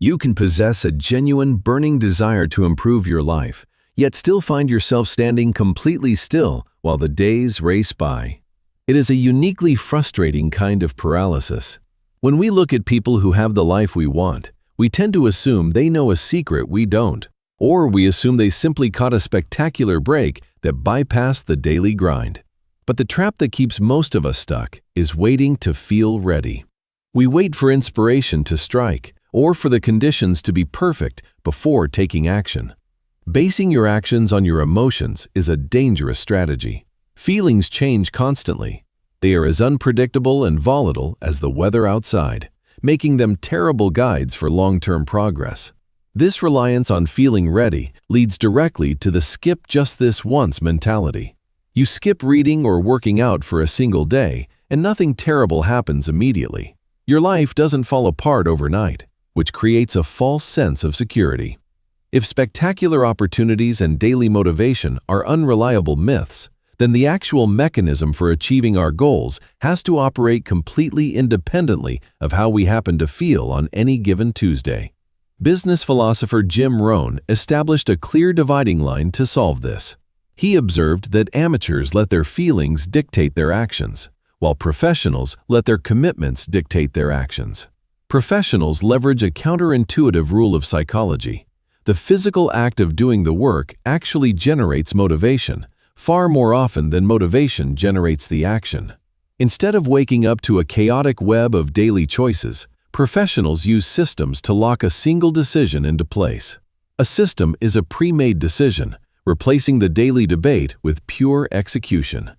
You can possess a genuine, burning desire to improve your life, yet still find yourself standing completely still while the days race by. It is a uniquely frustrating kind of paralysis. When we look at people who have the life we want, we tend to assume they know a secret we don't, or we assume they simply caught a spectacular break that bypassed the daily grind. But the trap that keeps most of us stuck is waiting to feel ready. We wait for inspiration to strike, or for the conditions to be perfect before taking action. Basing your actions on your emotions is a dangerous strategy. Feelings change constantly. They are as unpredictable and volatile as the weather outside, making them terrible guides for long-term progress. This reliance on feeling ready leads directly to the skip just this once mentality. You skip reading or working out for a single day, and nothing terrible happens immediately. Your life doesn't fall apart overnight, which creates a false sense of security. If spectacular opportunities and daily motivation are unreliable myths, then the actual mechanism for achieving our goals has to operate completely independently of how we happen to feel on any given Tuesday. Business philosopher Jim Rohn established a clear dividing line to solve this. He observed that amateurs let their feelings dictate their actions, while professionals let their commitments dictate their actions. Professionals leverage a counterintuitive rule of psychology. The physical act of doing the work actually generates motivation, far more often than motivation generates the action. Instead of waking up to a chaotic web of daily choices, professionals use systems to lock a single decision into place. A system is a pre-made decision, replacing the daily debate with pure execution.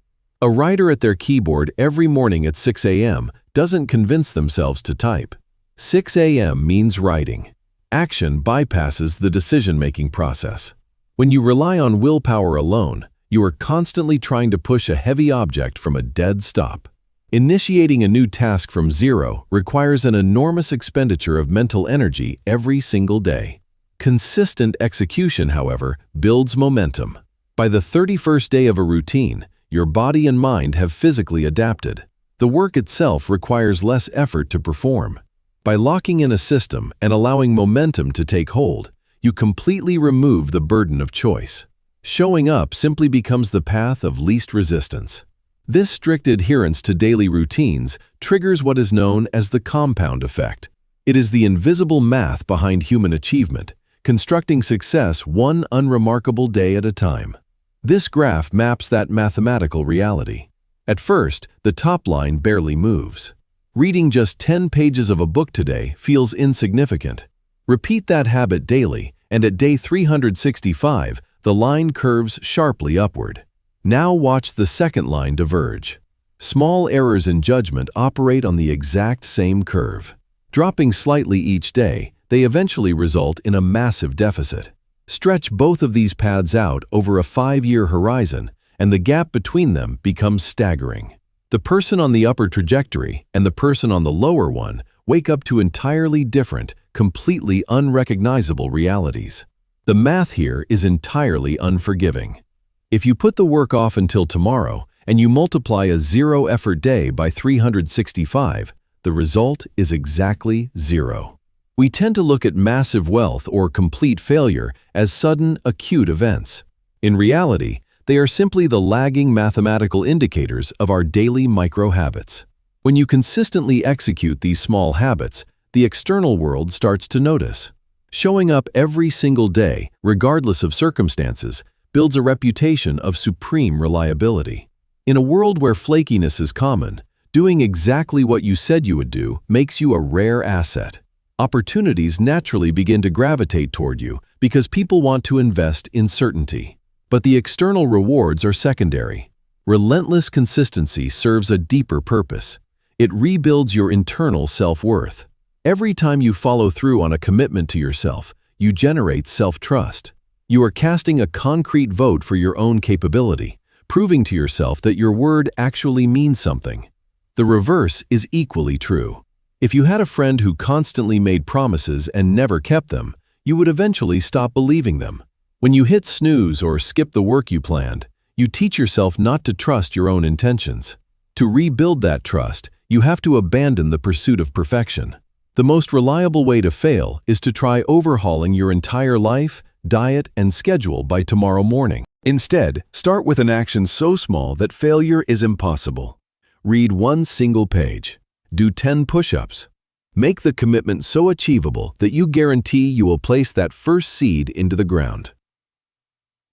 A writer at their keyboard every morning at 6 a.m. doesn't convince themselves to type. 6 a.m. means writing. Action bypasses the decision-making process. When you rely on willpower alone, you are constantly trying to push a heavy object from a dead stop. Initiating a new task from zero requires an enormous expenditure of mental energy every single day. Consistent execution, however, builds momentum. By the 31st day of a routine, your body and mind have physically adapted. The work itself requires less effort to perform. By locking in a system and allowing momentum to take hold, you completely remove the burden of choice. Showing up simply becomes the path of least resistance. This strict adherence to daily routines triggers what is known as the compound effect. It is the invisible math behind human achievement, constructing success one unremarkable day at a time. This graph maps that mathematical reality. At first, the top line barely moves. Reading just 10 pages of a book today feels insignificant. Repeat that habit daily, and at day 365, the line curves sharply upward. Now watch the second line diverge. Small errors in judgment operate on the exact same curve. Dropping slightly each day, they eventually result in a massive deficit. Stretch both of these paths out over a 5-year horizon, and the gap between them becomes staggering. The person on the upper trajectory and the person on the lower one wake up to entirely different, completely unrecognizable realities. The math here is entirely unforgiving. If you put the work off until tomorrow and you multiply a zero-effort day by 365, the result is exactly zero. We tend to look at massive wealth or complete failure as sudden, acute events. In reality, they are simply the lagging mathematical indicators of our daily micro-habits. When you consistently execute these small habits, the external world starts to notice. Showing up every single day, regardless of circumstances, builds a reputation of supreme reliability. In a world where flakiness is common, doing exactly what you said you would do makes you a rare asset. Opportunities naturally begin to gravitate toward you because people want to invest in certainty. But the external rewards are secondary. Relentless consistency serves a deeper purpose. It rebuilds your internal self-worth. Every time you follow through on a commitment to yourself, you generate self-trust. You are casting a concrete vote for your own capability, proving to yourself that your word actually means something. The reverse is equally true. If you had a friend who constantly made promises and never kept them, you would eventually stop believing them. When you hit snooze or skip the work you planned, you teach yourself not to trust your own intentions. To rebuild that trust, you have to abandon the pursuit of perfection. The most reliable way to fail is to try overhauling your entire life, diet, and schedule by tomorrow morning. Instead, start with an action so small that failure is impossible. Read one single page. Do 10 push-ups. Make the commitment so achievable that you guarantee you will place that first seed into the ground.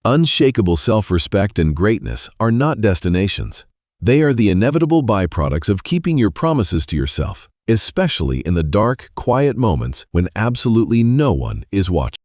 Unshakable self-respect and greatness are not destinations. They are the inevitable byproducts of keeping your promises to yourself, especially in the dark, quiet moments when absolutely no one is watching.